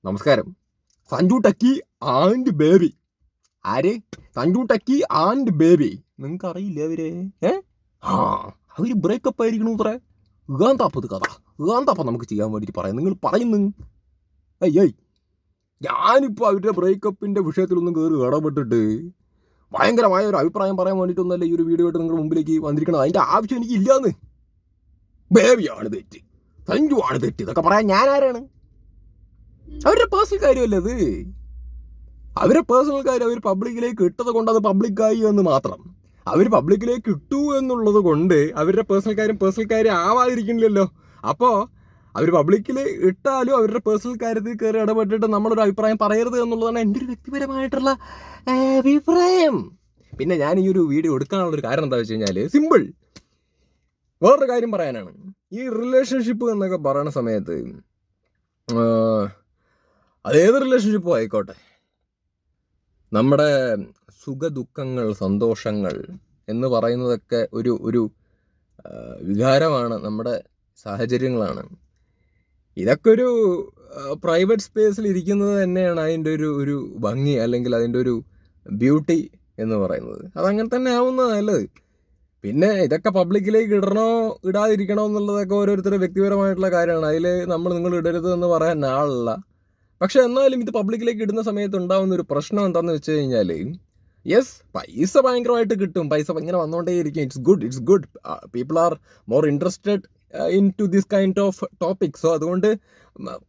നമസ്കാരം. Sanju techy and baby. ആര്? Sanju techy and baby. നിങ്ങൾക്ക് അറിയില്ല അവരെ? അവര് ബ്രേക്കപ്പ് ആയിരിക്കണു അത്രേ. ഏന്താപ്പത് കഥ? ഏന്താപ്പം നമുക്ക് ചെയ്യാൻ വേണ്ടിയിട്ട് പറയാം? നിങ്ങൾ പറയുന്നു ഏയ് ഞാനിപ്പോൾ അവരുടെ ബ്രേക്കപ്പിൻ്റെ വിഷയത്തിലൊന്നും കയറി ഇടപെട്ടിട്ട് ഭയങ്കരമായ ഒരു അഭിപ്രായം പറയാൻ വേണ്ടിയിട്ടൊന്നല്ല ഈ ഒരു വീഡിയോ ആയിട്ട് നിങ്ങളുടെ മുമ്പിലേക്ക് വന്നിരിക്കണം. അതിൻ്റെ ആവശ്യം എനിക്ക് ഇല്ലാന്ന്. ബേബിയാണ് തെറ്റ്, സഞ്ജു ആണ് തെറ്റ്, ഇതൊക്കെ പറയാൻ ഞാൻ ആരാണ്? അവരുടെ പേഴ്സണൽ കാര്യമല്ലേ അത്. അവരുടെ പേഴ്സണൽ കാര്യം അവർ പബ്ലിക്കിലേക്ക് ഇട്ടത് കൊണ്ട് അത് പബ്ലിക്കായി എന്ന് മാത്രം. അവർ പബ്ലിക്കിലേക്ക് ഇട്ടു എന്നുള്ളത് കൊണ്ട് അവരുടെ പേഴ്സണൽ കാര്യം ആവാതിരിക്കണില്ലല്ലോ. അപ്പോൾ അവർ പബ്ലിക്കിൽ ഇട്ടാലും അവരുടെ പേഴ്സണൽ കാര്യത്തിൽ കയറി ഇടപെട്ടിട്ട് നമ്മളൊരു അഭിപ്രായം പറയരുത് എന്നുള്ളതാണ് എൻ്റെ ഒരു വ്യക്തിപരമായിട്ടുള്ള അഭിപ്രായം. പിന്നെ ഞാൻ ഈ ഒരു വീഡിയോ എടുക്കാനുള്ളൊരു കാരണം എന്താ വെച്ച് കഴിഞ്ഞാൽ സിമ്പിൾ. വേറൊരു കാര്യം പറയാനാണ്. ഈ റിലേഷൻഷിപ്പ് എന്നൊക്കെ പറയുന്ന സമയത്ത് അതേത് റിലേഷൻഷിപ്പും ആയിക്കോട്ടെ, നമ്മുടെ സുഖദുഃഖങ്ങൾ, സന്തോഷങ്ങൾ എന്ന് പറയുന്നതൊക്കെ ഒരു വികാരമാണ്, നമ്മുടെ സാഹചര്യങ്ങളാണ്. ഇതൊക്കെ ഒരു പ്രൈവറ്റ് സ്പേസിൽ ഇരിക്കുന്നത് തന്നെയാണ് അതിൻ്റെ ഒരു ഭംഗി, അല്ലെങ്കിൽ അതിൻ്റെ ഒരു ബ്യൂട്ടി എന്ന് പറയുന്നത്. അതങ്ങനെ തന്നെ ആവുന്നത് നല്ലത്. പിന്നെ ഇതൊക്കെ പബ്ലിക്കിലേക്ക് ഇടണോ ഇടാതിരിക്കണോ എന്നുള്ളതൊക്കെ ഓരോരുത്തരുടെ വ്യക്തിപരമായിട്ടുള്ള കാര്യമാണ്. അതിൽ നിങ്ങൾ ഇടരുത് എന്ന് പറയാൻ ആളല്ല. പക്ഷെ എന്നാലും ഇത് പബ്ലിക്കിലേക്ക് ഇടുന്ന സമയത്ത് ഉണ്ടാകുന്ന ഒരു പ്രശ്നം എന്താണെന്ന് വെച്ച് കഴിഞ്ഞാൽ, യെസ്, പൈസ ഭയങ്കരമായിട്ട് കിട്ടും, പൈസ ഇങ്ങനെ വന്നുകൊണ്ടേയിരിക്കും. It's good people are more interested in to this kind of topic. So അതുകൊണ്ട്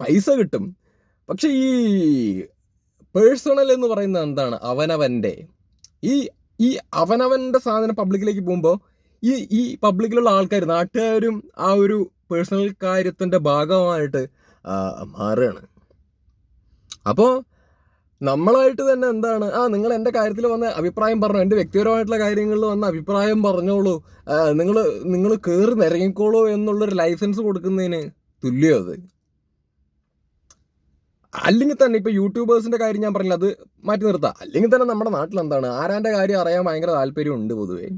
പൈസ കിട്ടും. പക്ഷെ ഈ പേഴ്സണൽ എന്ന് പറയുന്നത് എന്താണ്? അവനവൻ്റെ ഈ അവനവൻ്റെ സാധനം പബ്ലിക്കിലേക്ക് പോകുമ്പോൾ ഈ പബ്ലിക്കിലുള്ള ആൾക്കാർ, നാട്ടുകാരും ആ ഒരു പേഴ്സണൽ കാര്യത്തിൻ്റെ ഭാഗമായിട്ട് മാറുകയാണ്. അപ്പോൾ നമ്മളായിട്ട് തന്നെ എന്താണ്, നിങ്ങൾ എൻ്റെ കാര്യത്തിൽ വന്ന അഭിപ്രായം പറഞ്ഞു, എൻ്റെ വ്യക്തിപരമായിട്ടുള്ള കാര്യങ്ങളിൽ വന്ന അഭിപ്രായം പറഞ്ഞോളൂ, നിങ്ങൾ കയറി നിരങ്ങിക്കോളൂ എന്നുള്ളൊരു ലൈസൻസ് കൊടുക്കുന്നതിന് തുല്യം അത്. അല്ലെങ്കിൽ തന്നെ ഇപ്പോൾ യൂട്യൂബേഴ്സിൻ്റെ കാര്യം ഞാൻ പറഞ്ഞില്ല, അത് മാറ്റി നിർത്താം. അല്ലെങ്കിൽ തന്നെ നമ്മുടെ നാട്ടിൽ എന്താണ്, ആരാൻ്റെ കാര്യം അറിയാൻ ഭയങ്കര താല്പര്യമുണ്ട് പൊതുവേ.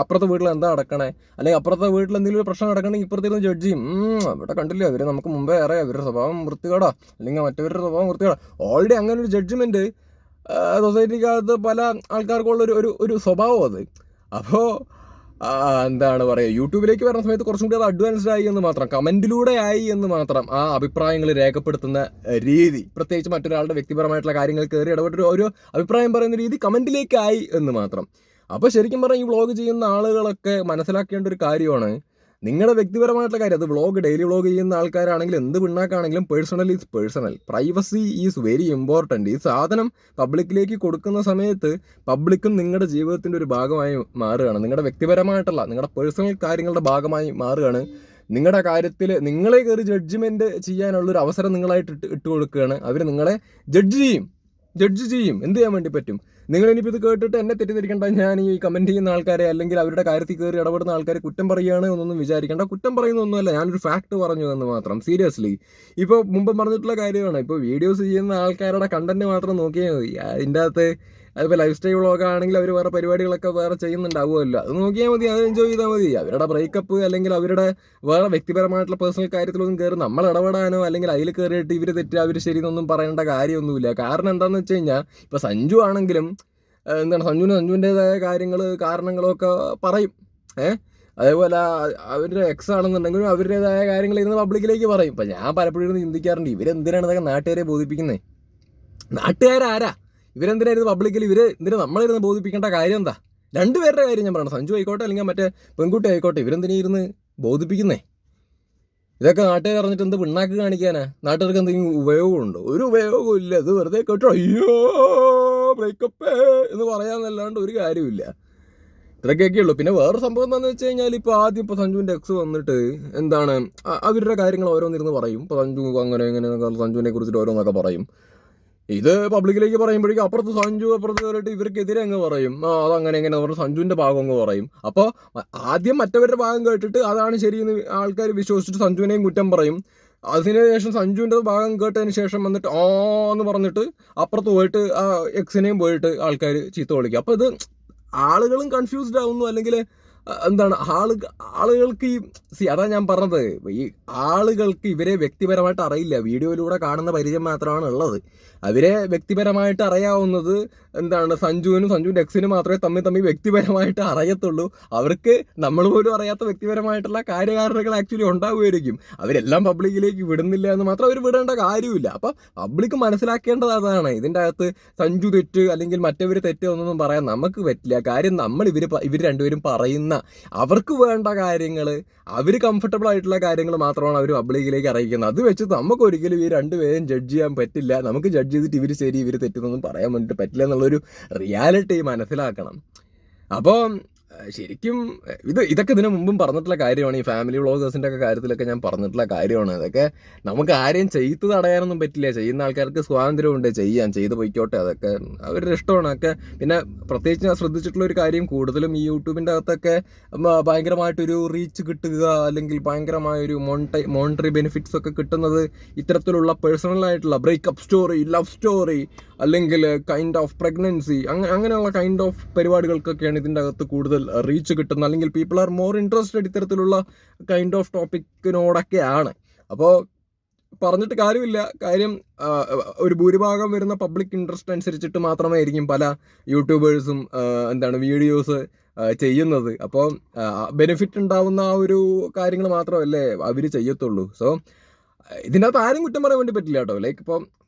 അപ്പുറത്തെ വീട്ടിൽ എന്താ നടക്കണേ, അല്ലെങ്കിൽ അപ്പുറത്തെ വീട്ടിൽ എന്തെങ്കിലും ഒരു പ്രശ്നം നടക്കണമെങ്കിൽ ഇപ്പുറത്തേക്ക് ജഡ്ജ് ചെയ്യും. അവിടെ കണ്ടില്ലേ, അവർ നമുക്ക് മുമ്പേ അറിയാം അവരുടെ സ്വഭാവം വൃത്തികേടാ, അല്ലെങ്കിൽ മറ്റവരുടെ സ്വഭാവം വൃത്തികേടാ. ഓൾറെഡി അങ്ങനെ ഒരു ജഡ്ജ്മെൻറ്റ് സൊസൈറ്റിക്കകത്ത് പല ആൾക്കാർക്കുള്ള ഒരു സ്വഭാവം അത്. അപ്പോൾ എന്താണ് പറയുക, യൂട്യൂബിലേക്ക് വരുന്ന സമയത്ത് കുറച്ചും കൂടി അത് അഡ്വാൻസ്ഡ് ആയി എന്ന് മാത്രം, കമൻറ്റിലൂടെ ആയി എന്ന് മാത്രം. ആ അഭിപ്രായങ്ങൾ രേഖപ്പെടുത്തുന്ന രീതി, പ്രത്യേകിച്ച് മറ്റൊരാളുടെ വ്യക്തിപരമായിട്ടുള്ള കാര്യങ്ങൾ കയറി ഇടപെട്ട് ഒരു അഭിപ്രായം പറയുന്ന രീതി കമൻറ്റിലേക്കായി എന്ന് മാത്രം. അപ്പോൾ ശരിക്കും പറഞ്ഞാൽ ഈ വ്ളോഗ് ചെയ്യുന്ന ആളുകളൊക്കെ മനസ്സിലാക്കേണ്ട ഒരു കാര്യമാണ്, നിങ്ങളുടെ വ്യക്തിപരമായിട്ടുള്ള കാര്യം, അത് ഡെയിലി വ്ളോഗ് ചെയ്യുന്ന ആൾക്കാരാണെങ്കിലും എന്ത് പിണ്ണാക്കാണെങ്കിലും personal is personal, privacy is very important. ഈ സാധനം പബ്ലിക്കിലേക്ക് കൊടുക്കുന്ന സമയത്ത് പബ്ലിക്കും നിങ്ങളുടെ ജീവിതത്തിൻ്റെ ഒരു ഭാഗമായി മാറുകയാണ്, നിങ്ങളുടെ വ്യക്തിപരമായിട്ടുള്ള നിങ്ങളുടെ പേഴ്സണൽ കാര്യങ്ങളുടെ ഭാഗമായി മാറുകയാണ്. നിങ്ങളുടെ കാര്യത്തിൽ നിങ്ങളെ കയറി ജഡ്ജ്മെൻറ്റ് ചെയ്യാനുള്ളൊരു അവസരം നിങ്ങളായിട്ട് ഇട്ട് കൊടുക്കുകയാണ്. അവർ നിങ്ങളെ ജഡ്ജ് ചെയ്യും. എന്ത് ചെയ്യാൻ വേണ്ടി പറ്റും? നിങ്ങളിനിപ്പോൾ ഇത് കേട്ടിട്ട് എന്നെ തെറ്റിദ്ധരിക്കേണ്ട, ഞാൻ ഈ കമൻറ്റ് ചെയ്യുന്ന ആൾക്കാരെ അല്ലെങ്കിൽ അവരുടെ കാര്യത്തിൽ കയറി ഇടപെടുന്ന ആൾക്കാരെ കുറ്റം പറയുകയാണ് എന്നൊന്നും വിചാരിക്കേണ്ട. കുറ്റം പറയുന്നൊന്നുമല്ല, ഞാനൊരു ഫാക്ട് പറഞ്ഞു എന്ന് മാത്രം. സീരിയസ്ലി, ഇപ്പോൾ മുമ്പ് പറഞ്ഞിട്ടുള്ള കാര്യമാണ്. ഇപ്പോൾ വീഡിയോസ് ചെയ്യുന്ന ആൾക്കാരുടെ കണ്ടന്റ് മാത്രം നോക്കിയാൽ മതി. അതിൻ്റെ അകത്ത് അതിപ്പോൾ ലൈഫ് സ്റ്റൈൽ വ്ളോഗ് ആണെങ്കിൽ അവർ വേറെ പരിപാടികളൊക്കെ വേറെ ചെയ്യുന്നുണ്ടാവുമല്ലോ, അത് നോക്കിയാൽ മതി, അത് എൻജോയ് ചെയ്താൽ മതി. അവരുടെ ബ്രേക്കപ്പ് അല്ലെങ്കിൽ അവരുടെ വേറെ വ്യക്തിപരമായിട്ടുള്ള പേഴ്സണൽ കാര്യത്തിലൊന്നും കയറി നമ്മൾ ഇടപെടാനോ അല്ലെങ്കിൽ അതിൽ കയറിയിട്ട് ഇവർ തെറ്റ് അവർ ശരി എന്നൊന്നും പറയേണ്ട കാര്യമൊന്നുമില്ല. കാരണം എന്താണെന്ന് വെച്ച് കഴിഞ്ഞാൽ, ഇപ്പോൾ സഞ്ജു ആണെങ്കിലും സഞ്ജുവിൻ്റെതായ കാരണങ്ങളൊക്കെ പറയും. അതേപോലെ അവരുടെ എക്സ് ആണെന്നുണ്ടെങ്കിലും അവരുടേതായ കാര്യങ്ങൾ ഇരുന്ന് പബ്ലിക്കിലേക്ക് പറയും. ഇപ്പം ഞാൻ പലപ്പോഴും ഇരുന്ന് ചിന്തിക്കാറുണ്ട്, ഇവരെന്തിനാണ് ഇതൊക്കെ നാട്ടുകാരെ ബോധിപ്പിക്കുന്നത്? നാട്ടുകാരാരാ? ഇവരെന്തിനായിരുന്നു പബ്ലിക്കിൽ എന്തിനാ നമ്മളിരുന്ന് ബോധിപ്പിക്കേണ്ട കാര്യം എന്താ? രണ്ടുപേരുടെ കാര്യം ഞാൻ പറയണം, സഞ്ജു ആയിക്കോട്ടെ അല്ലെങ്കിൽ മറ്റേ പെൺകുട്ടി ആയിക്കോട്ടെ, ഇവരെന്തിനാ ഇരുന്ന് ബോധിപ്പിക്കുന്നേ? ഇതൊക്കെ നാട്ടുകാർ അറിഞ്ഞിട്ട് എന്ത് പിണ്ണാക്ക് കാണിക്കാനാ? നാട്ടുകാർക്ക് എന്തെങ്കിലും ഉപയോഗമുണ്ടോ? ഒരു ഉപയോഗവും ഇല്ല. ഇത് വെറുതെ കേട്ടോ അയ്യോ ബ്രേക്കപ്പ് എന്ന് പറയാന്നല്ലാണ്ട് ഒരു കാര്യമില്ല. ഇത്രയൊക്കെ ഉള്ളൂ. പിന്നെ വേറെ സംഭവം എന്താണെന്ന് വെച്ച് കഴിഞ്ഞാൽ, ഇപ്പോൾ സഞ്ജുവിൻ്റെ എക്സ് വന്നിട്ട് എന്താണ് അവരുടെ കാര്യങ്ങൾ ഓരോന്നിരുന്ന് പറയും. ഇപ്പോൾ സഞ്ജു അങ്ങനെ സഞ്ജുവിനെ കുറിച്ചിട്ട് ഓരോന്നൊക്കെ പറയും. ഇത് പബ്ലിക്കിലേക്ക് പറയുമ്പോഴേക്കും അപ്പുറത്ത് കയറിയിട്ട് ഇവർക്കെതിരെ അങ്ങ് പറയും. അതങ്ങനെ എങ്ങനെ പറഞ്ഞ് സഞ്ജുവിൻ്റെ ഭാഗം അങ്ങ് പറയും. അപ്പോൾ ആദ്യം മറ്റവരുടെ ഭാഗം കേട്ടിട്ട് അതാണ് ശരിയെന്ന് ആൾക്കാർ വിശ്വസിച്ചിട്ട് സഞ്ജുവിനെയും കുറ്റം പറയും. അതിനുശേഷം സഞ്ജുവിൻ്റെ ഭാഗം കേട്ടതിന് ശേഷം വന്നിട്ട് എന്ന് പറഞ്ഞിട്ട് അപ്പുറത്ത് പോയിട്ട് എക്സിനെയും പോയിട്ട് ആൾക്കാർ ചീത്ത വിളിക്കും. അപ്പോൾ ഇത് ആളുകളും കൺഫ്യൂസ്ഡ് ആവുന്നു, അല്ലെങ്കിൽ എന്താണ് ആളുകൾക്ക് അതാ ഞാൻ പറഞ്ഞത്, ഈ ആളുകൾക്ക് ഇവരെ വ്യക്തിപരമായിട്ട് അറിയില്ല. വീഡിയോയിലൂടെ കാണുന്ന പരിചയം മാത്രമാണ് ഉള്ളത്. അവരെ വ്യക്തിപരമായിട്ട് അറിയാവുന്നത് എന്താണ് സഞ്ജുവിൻ്റെ എക്സിനും മാത്രമേ തമ്മിൽ വ്യക്തിപരമായിട്ട് അറിയത്തുള്ളൂ. അവർക്ക് നമ്മൾ പോലും അറിയാത്ത വ്യക്തിപരമായിട്ടുള്ള കാര്യകാരണങ്ങൾ ആക്ച്വലി ഉണ്ടാവുമായിരിക്കും. അവരെല്ലാം പബ്ലിക്കിലേക്ക് വിടുന്നില്ല എന്ന് മാത്രം അവർ വിടേണ്ട കാര്യമില്ല. അപ്പം പബ്ലിക്ക് മനസ്സിലാക്കേണ്ടത് അതാണ്. ഇതിൻ്റെ അകത്ത് സഞ്ജു തെറ്റ് അല്ലെങ്കിൽ മറ്റവർ തെറ്റ് എന്നൊന്നും പറയാൻ നമുക്ക് പറ്റില്ല. കാര്യം നമ്മൾ ഇവർ രണ്ടുപേരും പറയുന്ന അവർക്ക് വേണ്ട കാര്യങ്ങൾ, അവർ കംഫർട്ടബിൾ ആയിട്ടുള്ള കാര്യങ്ങൾ മാത്രമാണ് അവർ പബ്ലിക്കിലേക്ക് അറിയിക്കുന്നത്. അത് വെച്ച് നമുക്ക് ഒരിക്കലും ഈ രണ്ടുപേരും ജഡ്ജ് ചെയ്യാൻ പറ്റില്ല. നമുക്ക് ജഡ്ജ് ചെയ്തിട്ട് ഇവർ ശരി ഇവർ തെറ്റെന്നൊന്നും പറയാൻ വേണ്ടിയിട്ട് പറ്റില്ല എന്നുള്ളൊരു റിയാലിറ്റി മനസ്സിലാക്കണം. അപ്പോൾ ശരിക്കും ഇതൊക്കെ ഇതിനു മുമ്പും പറഞ്ഞിട്ടുള്ള കാര്യമാണ്. ഈ ഫാമിലി വ്ളോഗേഴ്സിൻ്റെ ഒക്കെ കാര്യത്തിലൊക്കെ ഞാൻ പറഞ്ഞിട്ടുള്ള കാര്യമാണ്. അതൊക്കെ നമുക്ക് ആരെയും ചെയ്ത് തടയാനൊന്നും പറ്റില്ല. ചെയ്യുന്ന ആൾക്കാർക്ക് സ്വാതന്ത്ര്യമുണ്ട്, ചെയ്ത് പോയിക്കോട്ടെ, അതൊക്കെ അവരുടെ ഇഷ്ടമാണ്. ഒക്കെ പിന്നെ പ്രത്യേകിച്ച് ഞാൻ ശ്രദ്ധിച്ചിട്ടുള്ള ഒരു കാര്യം, കൂടുതലും ഈ യൂട്യൂബിൻ്റെ അകത്തൊക്കെ ഭയങ്കരമായിട്ടൊരു റീച്ച് കിട്ടുക അല്ലെങ്കിൽ ഭയങ്കരമായൊരു മോണിറ്ററി ബെനിഫിറ്റ്സ് ഒക്കെ കിട്ടുന്നത് ഇത്തരത്തിലുള്ള പേഴ്സണലായിട്ടുള്ള ബ്രേക്കപ്പ് സ്റ്റോറി, ലവ് സ്റ്റോറി, അല്ലെങ്കിൽ കൈൻഡ് ഓഫ് പ്രഗ്നൻസി, അങ്ങനെയുള്ള കൈൻഡ് ഓഫ് പരിപാടികൾക്കൊക്കെയാണ് ഇതിൻ്റെ അകത്ത് കൂടുതൽ റീച്ച് കിട്ടുന്നത്. അല്ലെങ്കിൽ പീപ്പിൾ ആർ മോർ ഇൻട്രസ്റ്റഡ് ഇത്തരത്തിലുള്ള കൈൻഡ് ഓഫ് ടോപ്പിക്കിനോടൊക്കെയാണ്. അപ്പോൾ പറഞ്ഞിട്ട് കാര്യമില്ല. കാര്യം ഒരു ഭൂരിഭാഗം വരുന്ന പബ്ലിക് ഇൻട്രസ്റ്റ് അനുസരിച്ചിട്ട് മാത്രമേ ആയിരിക്കും പല യൂട്യൂബേഴ്സും വീഡിയോസ് ചെയ്യുന്നത്. അപ്പോൾ ബെനിഫിറ്റ് ഉണ്ടാവുന്ന ആ ഒരു കാര്യങ്ങൾ മാത്രമല്ലേ അവർ ചെയ്യത്തുള്ളൂ. സോ ഇതിനകത്ത് ആരും കുറ്റം പറയാൻ വേണ്ടി പറ്റില്ല കേട്ടോ. ലൈക്ക് ഇപ്പം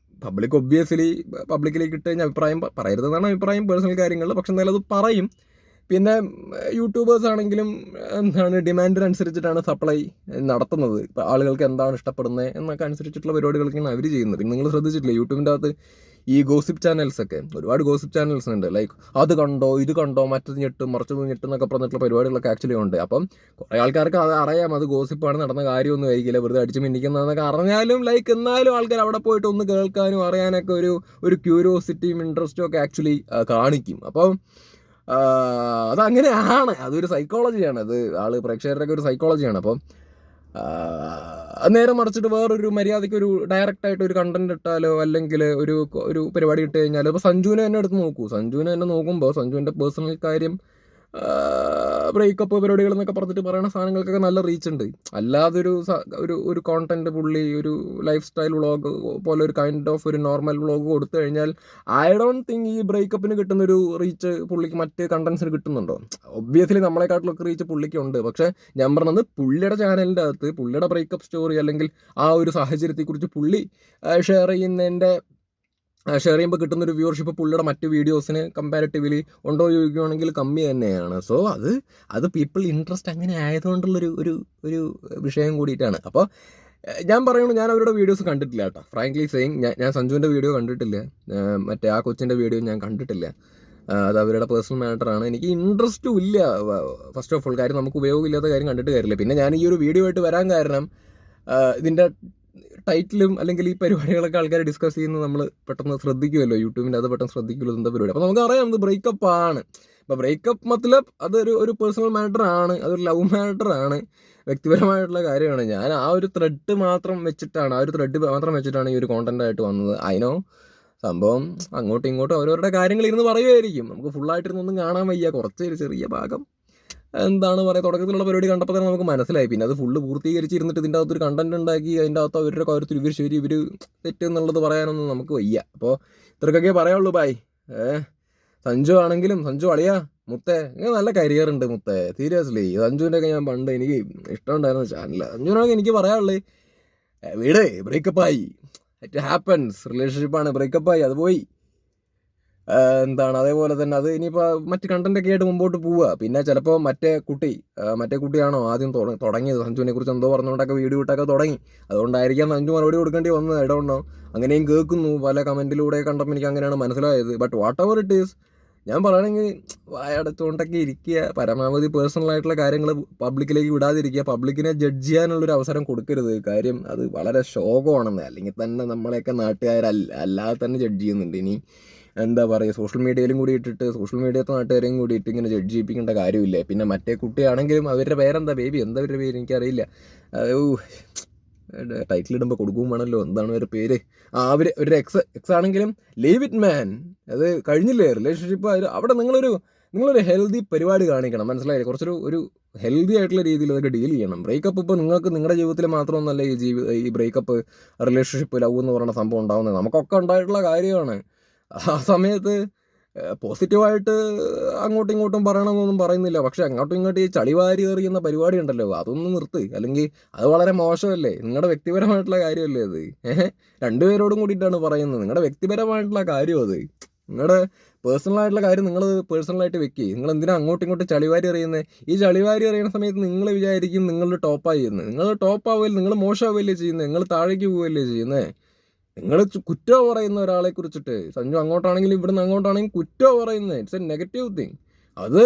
പബ്ലിക് ഒബ്വിയസ്ലി പബ്ലിക്കിലേക്ക് ഇട്ട് കഴിഞ്ഞാൽ അഭിപ്രായം പറയരുതെന്നാണ് അഭിപ്രായം, പേഴ്സണൽ കാര്യങ്ങളിൽ. പക്ഷെ എന്നാലും അത് പറയും. പിന്നെ യൂട്യൂബേഴ്സ് ആണെങ്കിലും ഡിമാൻഡിനനുസരിച്ചിട്ടാണ് സപ്ലൈ നടത്തുന്നത്. ഇപ്പോൾ ആളുകൾക്ക് എന്താണ് ഇഷ്ടപ്പെടുന്നത് എന്നൊക്കെ അനുസരിച്ചിട്ടുള്ള പരിപാടികളൊക്കെയാണ് അവർ ചെയ്യുന്നത്. പിന്നെ നിങ്ങൾ ശ്രദ്ധിച്ചിട്ടില്ലേ യൂട്യൂബിൻ്റെ അകത്ത് ഈ ഗോസിപ്പ് ചാനൽസൊക്കെ, ഒരുപാട് ഗോസിപ്പ് ചാനൽസ് ഉണ്ട്. ലൈക്ക് അത് കണ്ടോ, ഇത് കണ്ടോ, മറ്റത് ഞെട്ടും മറിച്ചത് ഞെട്ടും എന്നൊക്കെ പറഞ്ഞിട്ടുള്ള പരിപാടികളൊക്കെ ആക്ച്വലി ഉണ്ട്. അപ്പം കുറേ ആൾക്കാർക്ക് അത് അറിയാം, അത് ഗോസിപ്പാണ്, നടന്ന കാര്യമൊന്നും ആയിരിക്കില്ല, വെറുതെ അടിച്ച് മിന്നിക്കുന്നതെന്നൊക്കെ അറിഞ്ഞാലും ലൈക്ക് എന്നാലും ആൾക്കാർ അവിടെ പോയിട്ട് ഒന്ന് കേൾക്കാനും അറിയാനൊക്കെ ഒരു ക്യൂരിയോസിറ്റിയും ഇൻട്രസ്റ്റും ഒക്കെ ആക്ച്വലി കാണിക്കും. അപ്പം അതങ്ങനെയാണ്, അതൊരു സൈക്കോളജിയാണ്. അത് പ്രേക്ഷകരുടെ ഒക്കെ ഒരു സൈക്കോളജിയാണ്. അപ്പം നേരെ മറിച്ചിട്ട് വേറൊരു മര്യാദയ്ക്ക് ഒരു ഡയറക്റ്റായിട്ട് ഒരു കണ്ടന്റ് ഇട്ടാലോ അല്ലെങ്കിൽ ഒരു പരിപാടി ഇട്ട് കഴിഞ്ഞാൽ, ഇപ്പോൾ സഞ്ജുവിനെ തന്നെ എടുത്ത് നോക്കൂ. സഞ്ജുവിനെ തന്നെ നോക്കുമ്പോൾ സഞ്ജുവിൻ്റെ പേഴ്സണൽ കാര്യം, ബ്രേക്കപ്പ് പരിപാടികൾ എന്നൊക്കെ പറഞ്ഞിട്ട് പറയുന്ന സാധനങ്ങൾക്കൊക്കെ നല്ല റീച്ച് ഉണ്ട്. അല്ലാതെ ഒരു കോണ്ടന്റ് പുള്ളി ഒരു ലൈഫ് സ്റ്റൈൽ വ്ളോഗ് പോലെ ഒരു കൈൻഡ് ഓഫ് ഒരു നോർമൽ വ്ളോഗ് കൊടുത്തു കഴിഞ്ഞാൽ ഐ ഡോണ്ട് തിങ്ക് ഈ ബ്രേക്കപ്പിന് കിട്ടുന്നൊരു റീച്ച് പുള്ളിക്ക് മറ്റ് കണ്ടന്റ്സിന് കിട്ടുന്നുണ്ടോ. ഒബ്വിയസ്ലി നമ്മളെക്കാട്ടിലൊക്കെ റീച്ച് പുള്ളിക്ക് ഉണ്ട്. പക്ഷേ ഞാൻ പറഞ്ഞത് പുള്ളിയുടെ ചാനലിൻ്റെ അകത്ത് പുള്ളിയുടെ ബ്രേക്കപ്പ് സ്റ്റോറി അല്ലെങ്കിൽ ആ ഒരു സാഹചര്യത്തെക്കുറിച്ച് പുള്ളി ഷെയർ ചെയ്യുമ്പോൾ കിട്ടുന്നൊരു വ്യൂവർഷിപ്പ് പുള്ളിയുടെ മറ്റ് വീഡിയോസിന് കമ്പാരിറ്റീവ്ലി ഉണ്ടോ ചോദിക്കുകയാണെങ്കിൽ കമ്മി തന്നെയാണ്. സോ അത് പീപ്പിൾ ഇൻട്രസ്റ്റ് അങ്ങനെ ആയതുകൊണ്ടുള്ളൊരു ഒരു വിഷയം കൂടിയിട്ടാണ്. അപ്പോൾ ഞാൻ പറയുന്നു, ഞാൻ അവരുടെ വീഡിയോസ് കണ്ടിട്ടില്ല കേട്ടോ. ഫ്രാങ്ക്ലി സെയിങ്, ഞാൻ സഞ്ജുവിൻ്റെ വീഡിയോ കണ്ടിട്ടില്ല, മറ്റേ ആ കൊച്ചിൻ്റെ വീഡിയോ ഞാൻ കണ്ടിട്ടില്ല. അത് അവരുടെ പേഴ്സണൽ മാറ്ററാണ്. എനിക്ക് ഇൻട്രസ്റ്റും ഇല്ല ഫസ്റ്റ് ഓഫ് ഓൾ. കാര്യം നമുക്ക് ഉപയോഗമില്ലാത്ത കാര്യം കണ്ടിട്ട് കാര്യമില്ല. പിന്നെ ഞാൻ ഈ ഒരു വീഡിയോ ആയിട്ട് വരാൻ കാരണം ഇതിൻ്റെ ടൈറ്റിലും അല്ലെങ്കിൽ ഈ പരിപാടികളൊക്കെ ആൾക്കാർ ഡിസ്കസ് ചെയ്യുന്നത് നമ്മൾ പെട്ടെന്ന് ശ്രദ്ധിക്കുമല്ലോ, യൂട്യൂബിൻ്റെ അത് പെട്ടെന്ന് ശ്രദ്ധിക്കുമല്ലോ എന്താ പരിപാടി. അപ്പോൾ നമുക്കറിയാം ഇത് ബ്രേക്കപ്പ് ആണ്. അപ്പോൾ ബ്രേക്കപ്പ് മത്ലബ് അതൊരു പേഴ്സണൽ മാറ്ററാണ്, അതൊരു ലവ് മാറ്ററാണ്, വ്യക്തിപരമായിട്ടുള്ള കാര്യമാണ്. ഞാൻ ആ ഒരു ത്രെഡ് മാത്രം വെച്ചിട്ടാണ് ഈ ഒരു കോണ്ടന്റ് ആയിട്ട് വന്നത്. അതിനോ സംഭവം അങ്ങോട്ടും ഇങ്ങോട്ടും അവരവരുടെ കാര്യങ്ങൾ ഇരുന്ന് പറയുമായിരിക്കും. നമുക്ക് ഫുള്ളായിട്ടിരുന്നൊന്നും കാണാൻ വയ്യ, കുറച്ച് ചെറിയ ഭാഗം തുടക്കത്തിലുള്ള പരിപാടി കണ്ടപ്പോൾ തന്നെ നമുക്ക് മനസ്സിലായി. പിന്നെ അത് ഫുള്ള് പൂർത്തീകരിച്ചിരുന്നിട്ട് ഇതിൻ്റെ അകത്തൊരു കണ്ടന്റ് ഉണ്ടാക്കി അതിൻ്റെ അകത്ത് അവരുടെ കാര്യത്തിൽ ഇവർ ശരി ഇവർ തെറ്റ് എന്നുള്ളത് പറയാനൊന്നും നമുക്ക് വയ്യ. അപ്പോൾ ഇത്രക്കൊക്കെ പറയാനുള്ളൂ. ബായ്. സഞ്ജു ആണെങ്കിലും, സഞ്ജു അളിയാ മുത്തേ, ഇങ്ങനെ നല്ല കരിയർ ഉണ്ട് മുത്തേ, സീരിയസ്ലി. സഞ്ജുവിൻ്റെ ഒക്കെ ഞാൻ പണ്ട് എനിക്ക് ഇഷ്ടമുണ്ടായിരുന്ന ചാനൽ. സഞ്ജുവിനൊക്കെ എനിക്ക് പറയാനുള്ളത്, വീട് ബ്രേക്കപ്പായി, ഇറ്റ് ഹാപ്പൻസ്, റിലേഷൻഷിപ്പാണ്, ബ്രേക്കപ്പായി, അത് പോയി. അതേപോലെ തന്നെ അത് ഇനിയിപ്പോൾ മറ്റ് കണ്ടന്റൊക്കെ ആയിട്ട് മുമ്പോട്ട് പോവുക. പിന്നെ ചിലപ്പോൾ മറ്റേ കുട്ടിയാണോ ആദ്യം തുടങ്ങിയത്, സഞ്ജുവിനെ കുറിച്ച് എന്തോ പറഞ്ഞുകൊണ്ടൊക്കെ വീഡിയോ ഇട്ടൊക്കെ തുടങ്ങി. അതുകൊണ്ടായിരിക്കാം സഞ്ജു മറുപടി കൊടുക്കേണ്ടി വന്നത്. I don't know. അങ്ങനെയും കേൾക്കുന്നു പല കമൻറ്റിലൂടെ കണ്ടപ്പോൾ എനിക്ക് അങ്ങനെയാണ് മനസ്സിലായത്. But what ever it is, ഞാൻ പറയുകയാണെങ്കിൽ വായടച്ചുകൊണ്ടൊക്കെ ഇരിക്കുക. പരമാവധി പേഴ്സണലായിട്ടുള്ള കാര്യങ്ങൾ പബ്ലിക്കിലേക്ക് വിടാതിരിക്കുക. പബ്ലിക്കിനെ ജഡ്ജ് ചെയ്യാനുള്ളൊരു അവസരം കൊടുക്കരുത്. കാര്യം അത് വളരെ ശോകമാണെന്ന്. അല്ലെങ്കിൽ തന്നെ നമ്മളെയൊക്കെ നാട്ടുകാരല്ലാതെ തന്നെ ജഡ്ജ് ചെയ്യുന്നുണ്ട്. ഇനി എന്താ പറയുക, സോഷ്യൽ മീഡിയയിലും കൂടി ഇട്ടിട്ട് സോഷ്യൽ മീഡിയത്തെ നാട്ടുകാരെയും കൂടി ഇട്ട് ഇങ്ങനെ ജഡ്ജ് ചെയ്യിപ്പിക്കേണ്ട കാര്യമില്ല. പിന്നെ മറ്റേ കുട്ടിയാണെങ്കിലും അവരുടെ പേരെന്താ, ബേബി എന്താ അവരുടെ പേര് എനിക്കറിയില്ല. ടൈറ്റിൽ ഇടുമ്പോൾ കൊടുക്കുകയും വേണമല്ലോ, എന്താണ് അവരുടെ പേര്. ഒരു എക്സ് ആണെങ്കിലും ലീവ് ഇറ്റ് മാൻ, അത് കഴിഞ്ഞില്ലേ റിലേഷൻഷിപ്പ്. അവിടെ നിങ്ങളൊരു നിങ്ങളൊരു ഹെൽത്തി പരിപാടി കാണിക്കണം, മനസ്സിലായില്ലേ? ഒരു ഹെൽത്തി ആയിട്ടുള്ള രീതിയിൽ അതൊക്കെ ഡീൽ ചെയ്യണം. ബ്രേക്കപ്പ് ഇപ്പോൾ നിങ്ങൾക്ക് നിങ്ങളുടെ ജീവിതത്തിൽ മാത്രമൊന്നുമല്ല ഈ ബ്രേക്കപ്പ്, റിലേഷൻഷിപ്പ്, ലവ് എന്ന് പറയുന്ന സംഭവം ഉണ്ടാകുന്നത്. നമുക്കൊക്കെ ഉണ്ടായിട്ടുള്ള കാര്യമാണ്. ആ സമയത്ത് പോസിറ്റീവായിട്ട് അങ്ങോട്ടും ഇങ്ങോട്ടും പറയണമെന്നൊന്നും പറയുന്നില്ല. പക്ഷെ അങ്ങോട്ടും ഇങ്ങോട്ടും ഈ ചളിവാരി എറിയുന്ന പരിപാടി ഉണ്ടല്ലോ, അതൊന്നും നിർത്ത്. അല്ലെങ്കിൽ അത് വളരെ മോശമല്ലേ? നിങ്ങളുടെ വ്യക്തിപരമായിട്ടുള്ള കാര്യമല്ലേ അത്? രണ്ടുപേരോടും കൂടിയിട്ടാണ് പറയുന്നത്. നിങ്ങളുടെ വ്യക്തിപരമായിട്ടുള്ള കാര്യം അത്. നിങ്ങളുടെ പേഴ്സണലായിട്ടുള്ള കാര്യം നിങ്ങൾ പേഴ്സണലായിട്ട് വെക്കുക. നിങ്ങൾ എന്തിനാ അങ്ങോട്ടും ഇങ്ങോട്ടും ചളിവാരി എറിയുന്നത്? ഈ ചളിവാരി എറിയുന്ന സമയത്ത് നിങ്ങൾ വിചാരിക്കും നിങ്ങൾ ടോപ്പായി എന്ന്. നിങ്ങൾ ടോപ്പാവില്ല, നിങ്ങൾ മോശമാവില്ലേ ചെയ്യുന്നത്? നിങ്ങൾ താഴേക്ക് പോവുകയല്ലേ ചെയ്യുന്നത്? നിങ്ങൾ കുറ്റം പറയുന്ന ഒരാളെ കുറിച്ചിട്ട്, സഞ്ജു അങ്ങോട്ടാണെങ്കിലും ഇവിടുന്ന് അങ്ങോട്ടാണെങ്കിലും കുറ്റം പറയുന്നത്, ഇറ്റ്സ് എ നെഗറ്റീവ് തിങ്. അത്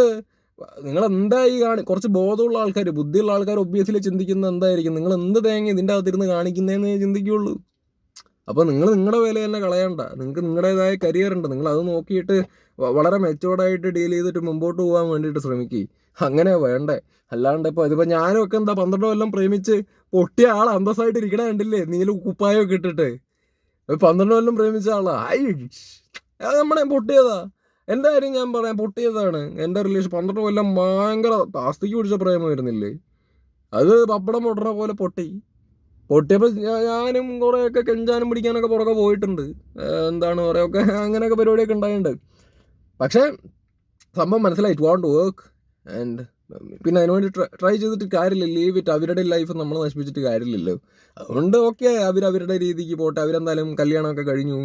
നിങ്ങൾ എന്തായി കുറച്ച് ബോധമുള്ള ആൾക്കാർ, ബുദ്ധിയുള്ള ആൾക്കാർ ഒബ്വിയസ്ലി ചിന്തിക്കുന്നത് എന്തായിരിക്കും? നിങ്ങൾ എന്ത് തേങ്ങ ഇതിൻ്റെ അകത്തിരുന്ന് കാണിക്കുന്നതെന്ന് ചിന്തിക്കുകയുള്ളൂ. അപ്പോൾ നിങ്ങൾ നിങ്ങളുടെ വില തന്നെ കളയണ്ട. നിങ്ങൾക്ക് നിങ്ങളുടേതായ കരിയർ ഉണ്ട്. നിങ്ങൾ അത് നോക്കിയിട്ട് വളരെ മെച്ചോർഡായിട്ട് ഡീൽ ചെയ്തിട്ട് മുമ്പോട്ട് പോകാൻ വേണ്ടിയിട്ട് ശ്രമിക്കുക. അങ്ങനെ വേണ്ടേ. അല്ലാണ്ട് ഇതിപ്പോൾ ഞാനും ഒക്കെ 12 കൊല്ലം പ്രേമിച്ച് പൊട്ടിയ ആൾ അന്തസ്സായിട്ട് ഇരിക്കണ കണ്ടില്ലേ? നീല കുപ്പായൊക്കെ ഇട്ടിട്ട് 12 കൊല്ലം പ്രേമിച്ച ആളാ. അത് നമ്മളെ പൊട്ടിയതാ. എൻ്റെ കാര്യം ഞാൻ പറയാം, പൊട്ടിയതാണ്. എൻ്റെ റിലേഷൻ 12 കൊല്ലം ഭയങ്കര ആസ്തിക്ക് പിടിച്ച പ്രേമമായിരുന്നില്ലേ? അത് പപ്പടം പൊട്ടണ പോലെ പൊട്ടിയപ്പോൾ ഞാനും കുറേയൊക്കെ കെഞ്ചാനും പിടിക്കാനൊക്കെ പുറകെ പോയിട്ടുണ്ട്. എന്താണ് പറയുക, അങ്ങനെയൊക്കെ പരിപാടിയൊക്കെ ഉണ്ടായിട്ടുണ്ട്. പക്ഷേ സംഭവം മനസ്സിലായി, ഇറ്റ് വോണ്ട് വർക്ക്. ആൻഡ് പിന്നെ അതിനുവേണ്ടി ട്രൈ ചെയ്തിട്ട് കാര്യമില്ല. Leave it. അവരുടെ ലൈഫ് നമ്മൾ നശിപ്പിച്ചിട്ട് കാര്യമില്ലല്ലോ. അതുകൊണ്ട് ഓക്കെ, അവരുടെ രീതിക്ക് പോട്ടെ. അവരെന്തായാലും കല്യാണമൊക്കെ കഴിഞ്ഞു,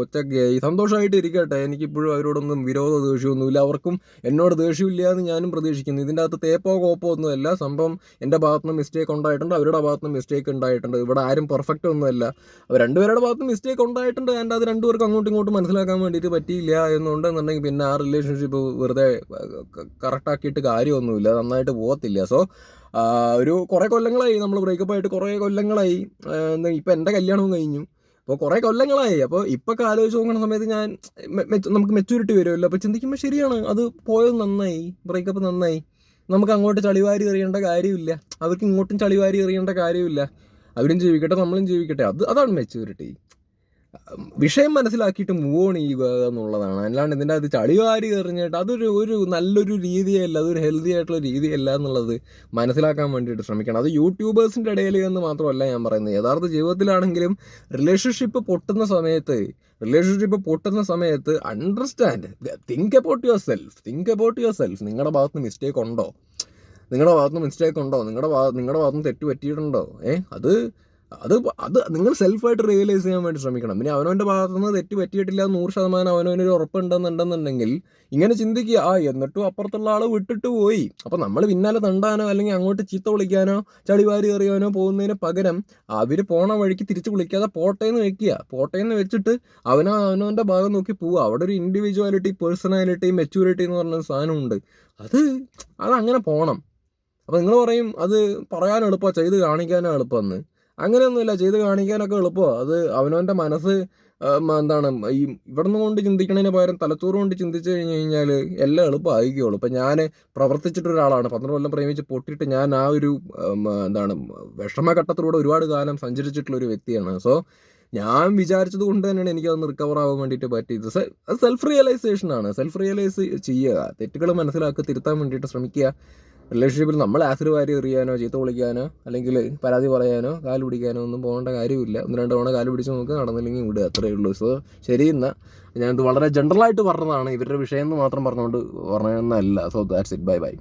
ഒറ്റയ്ക്കായി സന്തോഷമായിട്ട് ഇരിക്കട്ടെ. എനിക്കിപ്പോഴും അവരോടൊന്നും വിരോധ ദേഷ്യമൊന്നുമില്ല. അവർക്കും എന്നോട് ദേഷ്യമില്ല എന്ന് ഞാനും പ്രതീക്ഷിക്കുന്നു. ഇതിൻ്റെ അകത്ത് തേപ്പോ കോപ്പോ ഒന്നുമല്ല. സംഭവം എൻ്റെ ഭാഗത്തുനിന്ന് മിസ്റ്റേക്ക് ഉണ്ടായിട്ടുണ്ട്, അവരുടെ ഭാഗത്തുനിന്ന് മിസ്റ്റേക്ക് ഉണ്ടായിട്ടുണ്ട്. ഇവിടെ ആരും പെർഫെക്റ്റ് ഒന്നുമല്ല. അവർ രണ്ടുപേരുടെ ഭാഗത്ത് മിസ്റ്റേക്ക് ഉണ്ടായിട്ടുണ്ട്. ആൻഡ് അത് രണ്ടുപേർക്കും അങ്ങോട്ടും ഇങ്ങോട്ടും മനസ്സിലാക്കാൻ വേണ്ടിയിട്ട് പറ്റിയില്ല എന്നുണ്ടെന്നുണ്ടെങ്കിൽ പിന്നെ ആ റിലേഷൻഷിപ്പ് വെറുതെ കറക്റ്റാക്കിയിട്ട് കാര്യമൊന്നുമില്ല, നന്നായിട്ട് പോകത്തില്ല. സോ ഒരു കുറേ കൊല്ലങ്ങളായി നമ്മൾ ബ്രേക്കപ്പ് ആയിട്ട്, കുറേ കൊല്ലങ്ങളായി. ഇപ്പം എൻ്റെ കല്യാണവും കഴിഞ്ഞു. അപ്പോൾ കുറേ കൊല്ലങ്ങളായി. അപ്പോൾ ഇപ്പൊക്കെ ആലോചിച്ച് നോക്കുന്ന സമയത്ത് നമുക്ക് മെച്യൂരിറ്റി വരുമല്ലോ. അപ്പോൾ ചിന്തിക്കുമ്പോൾ ശരിയാണ്, അത് പോയത് നന്നായി, ബ്രേക്കപ്പ് നന്നായി. നമുക്ക് അങ്ങോട്ട് ചളിവാരി എറിയേണ്ട കാര്യമില്ല, അവർക്ക് ഇങ്ങോട്ടും ചളിവാരി എറിയേണ്ട കാര്യമില്ല. അവരും ജീവിക്കട്ടെ, നമ്മളും ജീവിക്കട്ടെ. അതാണ് മെച്യൂരിറ്റി. വിഷയം മനസ്സിലാക്കിയിട്ട് മൂവ് ഓൺ ചെയ്യുക എന്നുള്ളതാണ്. അല്ലാണ്ട് ഇതിൻ്റെ അത് ചളിവാരി എറിഞ്ഞിട്ട് അതൊരു നല്ലൊരു രീതിയല്ല, അതൊരു ഹെൽത്തി ആയിട്ടുള്ള രീതിയല്ല എന്നുള്ളത് മനസ്സിലാക്കാൻ വേണ്ടിയിട്ട് ശ്രമിക്കണം. അത് യൂട്യൂബേഴ്സിൻ്റെ ഇടയിൽ എന്ന് മാത്രമല്ല ഞാൻ പറയുന്നത്, യഥാർത്ഥ ജീവിതത്തിലാണെങ്കിലും റിലേഷൻഷിപ്പ് പൊട്ടുന്ന സമയത്ത് understand, think about your self. നിങ്ങളുടെ ഭാഗത്ത് മിസ്റ്റേക്ക് ഉണ്ടോ? നിങ്ങളുടെ ഭാഗത്ത് തെറ്റ് പറ്റിയിട്ടുണ്ടോ? അത് നിങ്ങൾ സെൽഫായിട്ട് റിയലൈസ് ചെയ്യാൻ വേണ്ടി ശ്രമിക്കണം. പിന്നെ അവനവൻ്റെ ഭാഗത്തുനിന്ന് തെറ്റ് പറ്റിയിട്ടില്ല 100% അവനവനൊരു ഉറപ്പുണ്ടെന്നുണ്ടെന്നുണ്ടെങ്കിൽ ഇങ്ങനെ ചിന്തിക്കുക, എന്നിട്ടും അപ്പുറത്തുള്ള ആൾ വിട്ടിട്ട് പോയി. അപ്പോൾ നമ്മൾ പിന്നാലെ തണ്ടാനോ അല്ലെങ്കിൽ അങ്ങോട്ട് ചീത്ത വിളിക്കാനോ ചളിവാരി എറിയാനോ പോകുന്നതിന് പകരം അവർ പോണ വഴിക്ക് തിരിച്ച് വിളിക്കാതെ പോട്ടേന്ന് വെച്ചിട്ട് അവനവൻ്റെ ഭാഗം നോക്കി പോവുക. അവിടെ ഒരു ഇൻഡിവിജ്വാലിറ്റി, പേഴ്സണാലിറ്റി, മെച്യൂരിറ്റി എന്ന് പറഞ്ഞ സാധനമുണ്ട്. അതങ്ങനെ പോകണം. അപ്പോൾ നിങ്ങൾ പറയും അത് പറയാൻ എളുപ്പമാണ്, ചെയ്ത് കാണിക്കാനും എളുപ്പമെന്ന്. അങ്ങനെയൊന്നുമില്ല. ചെയ്ത് കാണിക്കാനൊക്കെ എളുപ്പമാണ്. അത് അവനവൻ്റെ മനസ്സ് ഈ ഇവിടുന്ന് കൊണ്ട് ചിന്തിക്കണതിന് പകരം തലച്ചോറ് കൊണ്ട് ചിന്തിച്ച് കഴിഞ്ഞാൽ എല്ലാം എളുപ്പമായിരിക്കുള്ളൂ. ഇപ്പം ഞാൻ പ്രവർത്തിച്ചിട്ടൊരാളാണ്. 12 കൊല്ലം പ്രേമിച്ച് പൊട്ടിയിട്ട് ഞാൻ ആ ഒരു വിഷമഘട്ടത്തിലൂടെ ഒരുപാട് കാലം സഞ്ചരിച്ചിട്ടുള്ളൊരു വ്യക്തിയാണ്. സോ ഞാൻ വിചാരിച്ചത് കൊണ്ട് തന്നെയാണ് എനിക്കതൊന്ന് റിക്കവർ ആവാൻ വേണ്ടിയിട്ട് പറ്റിയത്. സെൽഫ് റിയലൈസേഷനാണ്. സെൽഫ് റിയലൈസ് ചെയ്യുക, തെറ്റുകൾ മനസ്സിലാക്കി തിരുത്താൻ വേണ്ടിയിട്ട് ശ്രമിക്കുക. റിലേഷൻഷിപ്പിൽ നമ്മൾ ആസിഡ് വാരി എറിയാനോ ചീത്ത വിളിക്കാനോ അല്ലെങ്കിൽ പരാതി പറയാനോ കാല് പിടിക്കാനോ ഒന്നും പോകേണ്ട കാര്യമില്ല. 1-2 തവണ കാല് പിടിച്ച് നമുക്ക് നടന്നില്ലെങ്കിൽ വിടുക, അത്രയേ ഉള്ളൂ. സോ ശരി, എന്നാൽ ഞാനിത് വളരെ ജനറലായിട്ട് പറഞ്ഞതാണ്, ഇവരുടെ വിഷയം എന്ന് മാത്രം പറഞ്ഞുകൊണ്ട് പറഞ്ഞതെന്നല്ല. So that's it. ബൈ.